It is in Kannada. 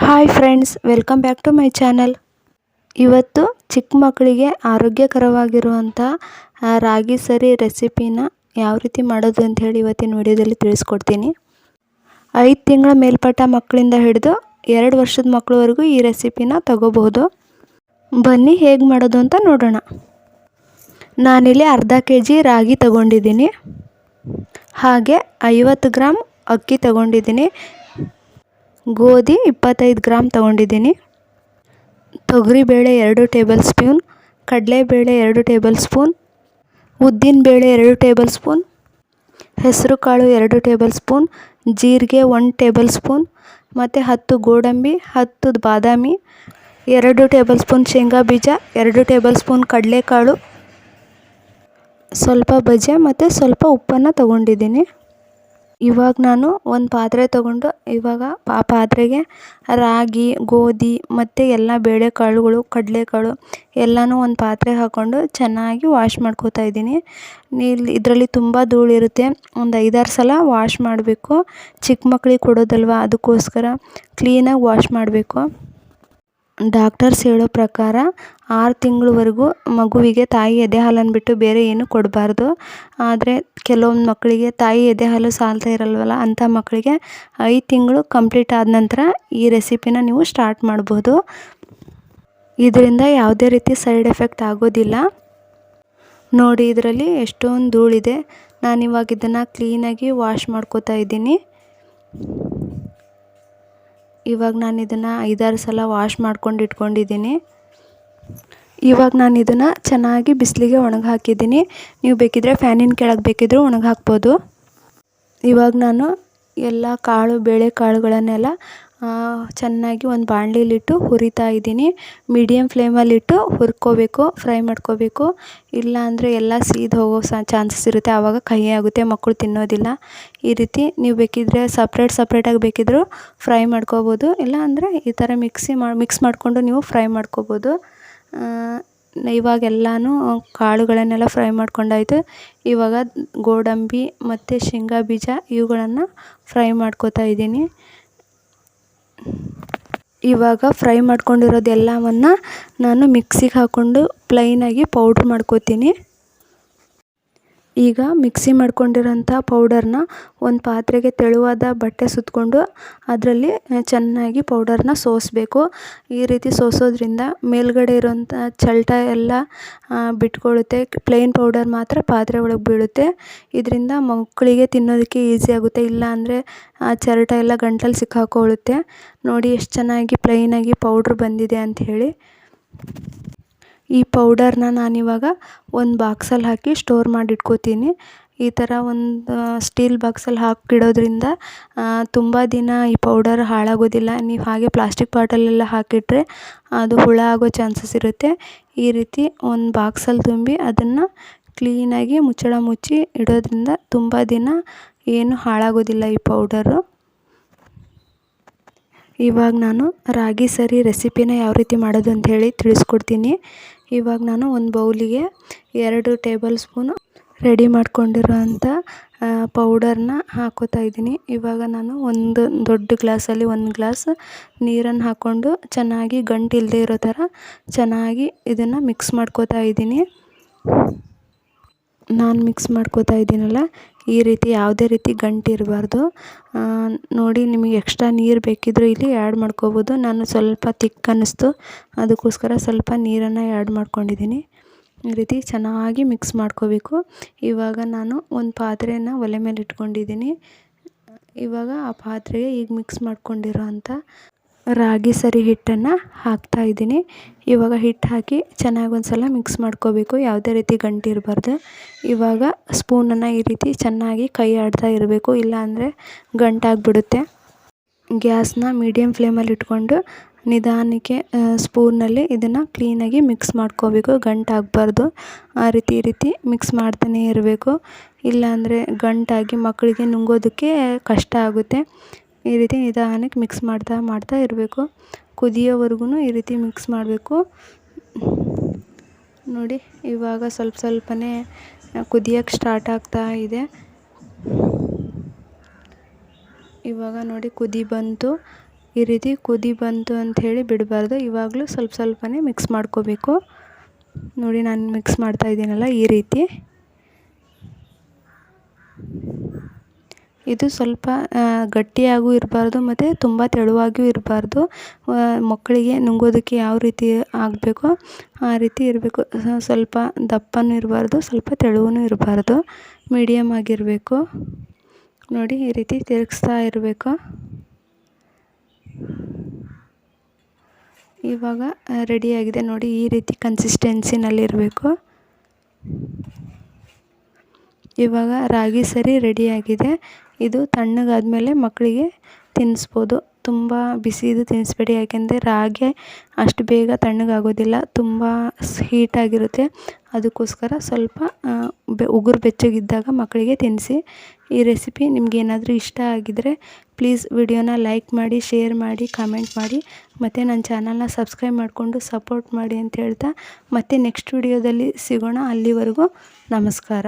Hi friends, welcome back to my channel. ಇವತ್ತು ಚಿಕ್ಕ ಮಕ್ಕಳಿಗೆ ಆರೋಗ್ಯಕರವಾಗಿರುವಂಥ ರಾಗಿ ಸರಿ ರೆಸಿಪಿನ ಯಾವ ರೀತಿ ಮಾಡೋದು ಅಂತ ಹೇಳಿ ಇವತ್ತಿನ ವಿಡಿಯೋದಲ್ಲಿ ತಿಳಿಸ್ಕೊಡ್ತೀನಿ. 5 ತಿಂಗಳ ಮೇಲ್ಪಟ್ಟ ಮಕ್ಕಳಿಂದ ಹಿಡಿದು 2 ವರ್ಷದ ಮಕ್ಕಳವರೆಗೂ ಈ ರೆಸಿಪಿನ ತಗೋಬಹುದು. ಬನ್ನಿ ಹೇಗೆ ಮಾಡೋದು ಅಂತ ನೋಡೋಣ. ನಾನಿಲ್ಲಿ ಅರ್ಧ kg ರಾಗಿ ತಗೊಂಡಿದ್ದೀನಿ. ಹಾಗೆ 50 ಗ್ರಾಮ್ ಅಕ್ಕಿ ತಗೊಂಡಿದ್ದೀನಿ. ಗೋಧಿ 25 ಗ್ರಾಮ್ ತಗೊಂಡಿದ್ದೀನಿ. ತೊಗರಿಬೇಳೆ 2 ಟೇಬಲ್ ಸ್ಪೂನ್, ಕಡಲೆಬೇಳೆ 2 ಟೇಬಲ್ ಸ್ಪೂನ್, ಉದ್ದಿನಬೇಳೆ 2 ಟೇಬಲ್ ಸ್ಪೂನ್, ಹೆಸರುಕಾಳು 2 ಟೇಬಲ್ ಸ್ಪೂನ್, ಜೀರಿಗೆ 1 ಟೇಬಲ್ ಸ್ಪೂನ್, ಮತ್ತು 10 ಗೋಡಂಬಿ, 10 ಬಾದಾಮಿ, 2 ಟೇಬಲ್ ಸ್ಪೂನ್ ಶೇಂಗಾ ಬೀಜ, 2 ಟೇಬಲ್ ಸ್ಪೂನ್ ಕಡಲೆಕಾಳು, ಸ್ವಲ್ಪ ಬಜೆ ಮತ್ತು ಸ್ವಲ್ಪ ಉಪ್ಪನ್ನು ತಗೊಂಡಿದ್ದೀನಿ. ಇವಾಗ ನಾನು ಒಂದು ಪಾತ್ರೆ ತಗೊಂಡು ಇವಾಗ ಆ ಪಾತ್ರೆಗೆ ರಾಗಿ, ಗೋಧಿ ಮತ್ತು ಎಲ್ಲ ಬೇಳೆಕಾಳುಗಳು, ಕಡಲೆಕಾಳು ಎಲ್ಲನೂ ಒಂದು ಪಾತ್ರೆ ಹಾಕ್ಕೊಂಡು ಚೆನ್ನಾಗಿ ವಾಶ್ ಮಾಡ್ಕೋತಾ ಇದ್ದೀನಿ. ಇದರಲ್ಲಿ ತುಂಬ ಧೂಳಿರುತ್ತೆ. ಒಂದು 5-6 ಸಲ ವಾಶ್ ಮಾಡಬೇಕು. ಚಿಕ್ಕ ಮಕ್ಕಳಿಗೆ ಕೊಡೋದಲ್ವ, ಅದಕ್ಕೋಸ್ಕರ ಕ್ಲೀನಾಗಿ ವಾಶ್ ಮಾಡಬೇಕು. ಡಾಕ್ಟರ್ಸ್ ಹೇಳೋ ಪ್ರಕಾರ 6 ತಿಂಗಳವರೆಗೂ ಮಗುವಿಗೆ ತಾಯಿ ಎದೆ ಹಾಲನ್ನು ಬಿಟ್ಟು ಬೇರೆ ಏನು ಕೊಡಬಾರ್ದು. ಆದರೆ ಕೆಲವೊಂದು ಮಕ್ಕಳಿಗೆ ತಾಯಿ ಎದೆ ಹಾಲು ಸಾಲ್ತಾ ಇರಲ್ವಲ್ಲ, ಅಂಥ ಮಕ್ಕಳಿಗೆ 5 ತಿಂಗಳು ಕಂಪ್ಲೀಟ್ ಆದ ನಂತರ ಈ ರೆಸಿಪಿನ ನೀವು ಸ್ಟಾರ್ಟ್ ಮಾಡ್ಬೋದು. ಇದರಿಂದ ಯಾವುದೇ ರೀತಿ ಸೈಡ್ ಎಫೆಕ್ಟ್ ಆಗೋದಿಲ್ಲ. ನೋಡಿ, ಇದರಲ್ಲಿ ಎಷ್ಟೊಂದು ಧೂಳಿದೆ. ನಾನಿವಾಗ ಇದನ್ನು ಕ್ಲೀನಾಗಿ ವಾಶ್ ಮಾಡ್ಕೋತಾ ಇದ್ದೀನಿ. ಇವಾಗ ನಾನು ಇದನ್ನು 5-6 ಸಲ ವಾಶ್ ಮಾಡ್ಕೊಂಡು ಇಟ್ಕೊಂಡಿದ್ದೀನಿ. ಇವಾಗ ನಾನು ಇದನ್ನು ಚೆನ್ನಾಗಿ ಬಿಸಿಲಿಗೆ ಒಣಗಿ ಹಾಕಿದ್ದೀನಿ. ನೀವು ಬೇಕಿದ್ದರೆ ಫ್ಯಾನಿನ ಕೆಳಗೆ ಬೇಕಿದ್ದರೂ ಒಣಗಿ ಹಾಕ್ಬೋದು. ಇವಾಗ ನಾನು ಎಲ್ಲ ಬೇಳೆಕಾಳುಗಳನ್ನೆಲ್ಲ ಚೆನ್ನಾಗಿ ಒಂದು ಬಾಣಲಿಲಿಟ್ಟು ಹುರಿತಾ ಇದ್ದೀನಿ. ಮೀಡಿಯಮ್ ಫ್ಲೇಮಲ್ಲಿಟ್ಟು ಹುರ್ಕೋಬೇಕು, ಫ್ರೈ ಮಾಡ್ಕೋಬೇಕು. ಇಲ್ಲ ಅಂದರೆ ಎಲ್ಲ ಸೀದು ಹೋಗೋ ಚಾನ್ಸಸ್ ಇರುತ್ತೆ. ಆವಾಗ ಕಹಿ ಆಗುತ್ತೆ, ಮಕ್ಕಳು ತಿನ್ನೋದಿಲ್ಲ. ಈ ರೀತಿ ನೀವು ಬೇಕಿದ್ದರೆ ಸಪ್ರೇಟಾಗಿ ಬೇಕಿದ್ದರೂ ಫ್ರೈ ಮಾಡ್ಕೋಬೋದು. ಇಲ್ಲ ಅಂದರೆ ಈ ಥರ ಮಿಕ್ಸ್ ಮಾಡಿಕೊಂಡು ನೀವು ಫ್ರೈ ಮಾಡ್ಕೋಬೋದು. ಇವಾಗ ಎಲ್ಲನೂ ಕಾಳುಗಳನ್ನೆಲ್ಲ ಫ್ರೈ ಮಾಡ್ಕೊಂಡಾಯಿತು. ಇವಾಗ ಗೋಡಂಬಿ ಮತ್ತು ಶೇಂಗಾ ಬೀಜ ಇವುಗಳನ್ನು ಫ್ರೈ ಮಾಡ್ಕೋತಾ ಇದ್ದೀನಿ. ಇವಾಗ ಫ್ರೈ ಮಾಡ್ಕೊಂಡಿರೋದೆಲ್ಲವನ್ನು ನಾನು ಮಿಕ್ಸಿಗೆ ಹಾಕ್ಕೊಂಡು ಪ್ಲೈನಾಗಿ ಪೌಡ್ರ್ ಮಾಡ್ಕೋತೀನಿ. ಈಗ ಮಿಕ್ಸಿ ಮಾಡ್ಕೊಂಡಿರೋಂಥ ಪೌಡರ್ನ ಒಂದು ಪಾತ್ರೆಗೆ ತೆಳುವಾದ ಬಟ್ಟೆ ಸುತ್ತಕೊಂಡು ಅದರಲ್ಲಿ ಚೆನ್ನಾಗಿ ಪೌಡರ್ನ ಸೋಸಬೇಕು. ಈ ರೀತಿ ಸೋಸೋದ್ರಿಂದ ಮೇಲ್ಗಡೆ ಇರೋಂಥ ಚಲ್ಟ ಎಲ್ಲ ಬಿಟ್ಕೊಳ್ಳುತ್ತೆ. ಪ್ಲೇನ್ ಪೌಡರ್ ಮಾತ್ರ ಪಾತ್ರೆ ಒಳಗೆ ಬೀಳುತ್ತೆ. ಇದರಿಂದ ಮಕ್ಕಳಿಗೆ ತಿನ್ನೋದಕ್ಕೆ ಈಸಿ ಆಗುತ್ತೆ. ಇಲ್ಲ ಅಂದರೆ ಆ ಚರಟ ಎಲ್ಲ ಗಂಟಲು ಸಿಕ್ಕಾಕೊಳ್ಳುತ್ತೆ. ನೋಡಿ ಎಷ್ಟು ಚೆನ್ನಾಗಿ ಪ್ಲೈನಾಗಿ ಪೌಡ್ರ್ ಬಂದಿದೆ ಅಂಥೇಳಿ. ಈ ಪೌಡರ್ನ ನಾನಿವಾಗ ಒಂದು ಬಾಕ್ಸಲ್ಲಿ ಹಾಕಿ ಸ್ಟೋರ್ ಮಾಡಿಟ್ಕೋತೀನಿ. ಈ ಥರ ಒಂದು ಸ್ಟೀಲ್ ಬಾಕ್ಸಲ್ಲಿ ಹಾಕಿಡೋದ್ರಿಂದ ತುಂಬ ದಿನ ಈ ಪೌಡರ್ ಹಾಳಾಗೋದಿಲ್ಲ. ನೀವು ಹಾಗೆ ಪ್ಲಾಸ್ಟಿಕ್ ಬಾಟಲೆಲ್ಲ ಹಾಕಿಟ್ರೆ ಅದು ಹುಳ ಆಗೋ ಚಾನ್ಸಸ್ ಇರುತ್ತೆ. ಈ ರೀತಿ ಒಂದು ಬಾಕ್ಸಲ್ಲಿ ತುಂಬಿ ಅದನ್ನು ಕ್ಲೀನಾಗಿ ಮುಚ್ಚಳ ಮುಚ್ಚಿ ಇಡೋದ್ರಿಂದ ತುಂಬ ದಿನ ಏನು ಹಾಳಾಗೋದಿಲ್ಲ ಈ ಪೌಡರು. ಇವಾಗ ನಾನು ರಾಗಿ ಸರಿ ರೆಸಿಪಿನ ಯಾವ ರೀತಿ ಮಾಡೋದು ಅಂತ ಹೇಳಿ ತಿಳಿಸ್ಕೊಡ್ತೀನಿ. ಇವಾಗ ನಾನು ಒಂದು ಬೌಲಿಗೆ 2 ಟೇಬಲ್ ಸ್ಪೂನು ರೆಡಿ ಮಾಡ್ಕೊಂಡಿರೋಂಥ ಪೌಡರ್ನ ಹಾಕ್ಕೋತಾ ಇದ್ದೀನಿ. ಇವಾಗ ನಾನು ಒಂದು ದೊಡ್ಡ ಗ್ಲಾಸಲ್ಲಿ 1 ಗ್ಲಾಸ್ ನೀರನ್ನು ಹಾಕ್ಕೊಂಡು ಚೆನ್ನಾಗಿ ಗಂಟು ಇಲ್ಲದೆ ಇರೋ ಥರ ಚೆನ್ನಾಗಿ ಇದನ್ನು ಮಿಕ್ಸ್ ಮಾಡ್ಕೋತಾ ಇದ್ದೀನಿ. ನಾನು ಮಿಕ್ಸ್ ಮಾಡ್ಕೋತಾ ಇದ್ದೀನಲ್ಲ, ಈ ರೀತಿ ಯಾವುದೇ ರೀತಿ ಗಂಟು ಇರಬಾರ್ದು. ನೋಡಿ, ನಿಮಗೆ ಎಕ್ಸ್ಟ್ರಾ ನೀರು ಬೇಕಿದ್ದರೂ ಇಲ್ಲಿ ಆ್ಯಡ್ ಮಾಡ್ಕೋಬೋದು. ನಾನು ಸ್ವಲ್ಪ ತಿಕ್ ಅನ್ನಿಸ್ತು, ಅದಕ್ಕೋಸ್ಕರ ಸ್ವಲ್ಪ ನೀರನ್ನು ಆ್ಯಡ್ ಮಾಡ್ಕೊಂಡಿದ್ದೀನಿ. ಈ ರೀತಿ ಚೆನ್ನಾಗಿ ಮಿಕ್ಸ್ ಮಾಡ್ಕೋಬೇಕು. ಇವಾಗ ನಾನು ಒಂದು ಪಾತ್ರೆನ ಒಲೆ ಮೇಲೆ ಇಟ್ಕೊಂಡಿದ್ದೀನಿ. ಇವಾಗ ಆ ಪಾತ್ರೆಗೆ ಈಗ ಮಿಕ್ಸ್ ಮಾಡ್ಕೊಂಡಿರೋ ಅಂಥ ರಾಗಿ ಸರಿ ಹಿಟ್ಟನ್ನು ಹಾಕ್ತಾ ಇದ್ದೀನಿ. ಇವಾಗ ಹಿಟ್ಟು ಹಾಕಿ ಚೆನ್ನಾಗಿ ಒಂದು ಸಲ ಮಿಕ್ಸ್ ಮಾಡ್ಕೋಬೇಕು. ಯಾವುದೇ ರೀತಿ ಗಂಟು ಇರಬಾರ್ದು. ಇವಾಗ ಸ್ಪೂನನ್ನು ಈ ರೀತಿ ಚೆನ್ನಾಗಿ ಕೈ ಆಡ್ತಾ ಇರಬೇಕು, ಇಲ್ಲ ಅಂದರೆ ಗಂಟಾಗಿಬಿಡುತ್ತೆ. ಗ್ಯಾಸ್ನ ಮೀಡಿಯಮ್ ಫ್ಲೇಮಲ್ಲಿ ಇಟ್ಕೊಂಡು ನಿಧಾನಕ್ಕೆ ಸ್ಪೂನಲ್ಲಿ ಇದನ್ನು ಕ್ಲೀನಾಗಿ ಮಿಕ್ಸ್ ಮಾಡ್ಕೋಬೇಕು. ಗಂಟಾಗಬಾರ್ದು. ಈ ರೀತಿ ಮಿಕ್ಸ್ ಮಾಡ್ತಾನೇ ಇರಬೇಕು. ಇಲ್ಲಾಂದರೆ ಗಂಟಾಗಿ ಮಕ್ಕಳಿಗೆ ನುಂಗೋದಕ್ಕೆ ಕಷ್ಟ ಆಗುತ್ತೆ. ಈ ರೀತಿ ನಿಧಾನಕ್ಕೆ ಮಿಕ್ಸ್ ಮಾಡ್ತಾ ಇರಬೇಕು. ಕುದಿಯೋವರೆಗೂ ಈ ರೀತಿ ಮಿಕ್ಸ್ ಮಾಡಬೇಕು. ನೋಡಿ, ಇವಾಗ ಸ್ವಲ್ಪನೇ ಕುದಿಯೋಕ್ಕೆ ಸ್ಟಾರ್ಟ್ ಆಗ್ತಾ ಇದೆ. ಇವಾಗ ನೋಡಿ ಕುದಿ ಬಂತು. ಈ ರೀತಿ ಕುದಿ ಬಂತು ಅಂಥೇಳಿ ಬಿಡಬಾರ್ದು. ಇವಾಗಲೂ ಸ್ವಲ್ಪ ಸ್ವಲ್ಪನೇ ಮಿಕ್ಸ್ ಮಾಡ್ಕೋಬೇಕು. ನೋಡಿ ನಾನು ಮಿಕ್ಸ್ ಮಾಡ್ತಾ ಇದ್ದೀನಲ್ಲ ಈ ರೀತಿ. ಇದು ಸ್ವಲ್ಪ ಗಟ್ಟಿಯಾಗೂ ಇರಬಾರ್ದು ಮತ್ತು ತುಂಬ ತೆಳುವಾಗಿಯೂ ಇರಬಾರ್ದು. ಮಕ್ಕಳಿಗೆ ನುಂಗೋದಕ್ಕೆ ಯಾವ ರೀತಿ ಆಗಬೇಕೋ ಆ ರೀತಿ ಇರಬೇಕು. ಸ್ವಲ್ಪ ದಪ್ಪನೂ ಇರಬಾರ್ದು, ಸ್ವಲ್ಪ ತೆಳುವೂ ಇರಬಾರ್ದು, ಮೀಡಿಯಮ್ ಆಗಿರಬೇಕು. ನೋಡಿ ಈ ರೀತಿ ತಿರುಗಿಸ್ತಾ ಇರಬೇಕು. ಇವಾಗ ರೆಡಿಯಾಗಿದೆ ನೋಡಿ, ಈ ರೀತಿ ಕನ್ಸಿಸ್ಟೆನ್ಸಿನಲ್ಲಿರಬೇಕು. ಇವಾಗ ರಾಗಿ ಸರಿ ರೆಡಿಯಾಗಿದೆ. ಇದು ತಣ್ಣಗಾದ್ಮೇಲೆ ಮಕ್ಕಳಿಗೆ ತಿನ್ನಿಸ್ಬೋದು. ತುಂಬ ಬಿಸಿದು ತಿನ್ನಿಸ್ಬೇಡಿ, ಯಾಕೆಂದರೆ ರಾಗಿ ಅಷ್ಟು ಬೇಗ ತಣ್ಣಗಾಗೋದಿಲ್ಲ, ತುಂಬ ಹೀಟಾಗಿರುತ್ತೆ. ಅದಕ್ಕೋಸ್ಕರ ಸ್ವಲ್ಪ ಉಗುರು ಬೆಚ್ಚಗಿದ್ದಾಗ ಮಕ್ಕಳಿಗೆ ತಿನ್ನಿಸಿ. ಈ ರೆಸಿಪಿ ನಿಮಗೇನಾದರೂ ಇಷ್ಟ ಆಗಿದರೆ ಪ್ಲೀಸ್ ವಿಡಿಯೋನ ಲೈಕ್ ಮಾಡಿ, ಶೇರ್ ಮಾಡಿ, ಕಮೆಂಟ್ ಮಾಡಿ, ಮತ್ತು ನನ್ನ ಚಾನಲ್ನ ಸಬ್ಸ್ಕ್ರೈಬ್ ಮಾಡಿಕೊಂಡು ಸಪೋರ್ಟ್ ಮಾಡಿ ಅಂತ ಹೇಳ್ತಾ ಮತ್ತೆ ನೆಕ್ಸ್ಟ್ ವಿಡಿಯೋದಲ್ಲಿ ಸಿಗೋಣ. ಅಲ್ಲಿವರೆಗೂ ನಮಸ್ಕಾರ.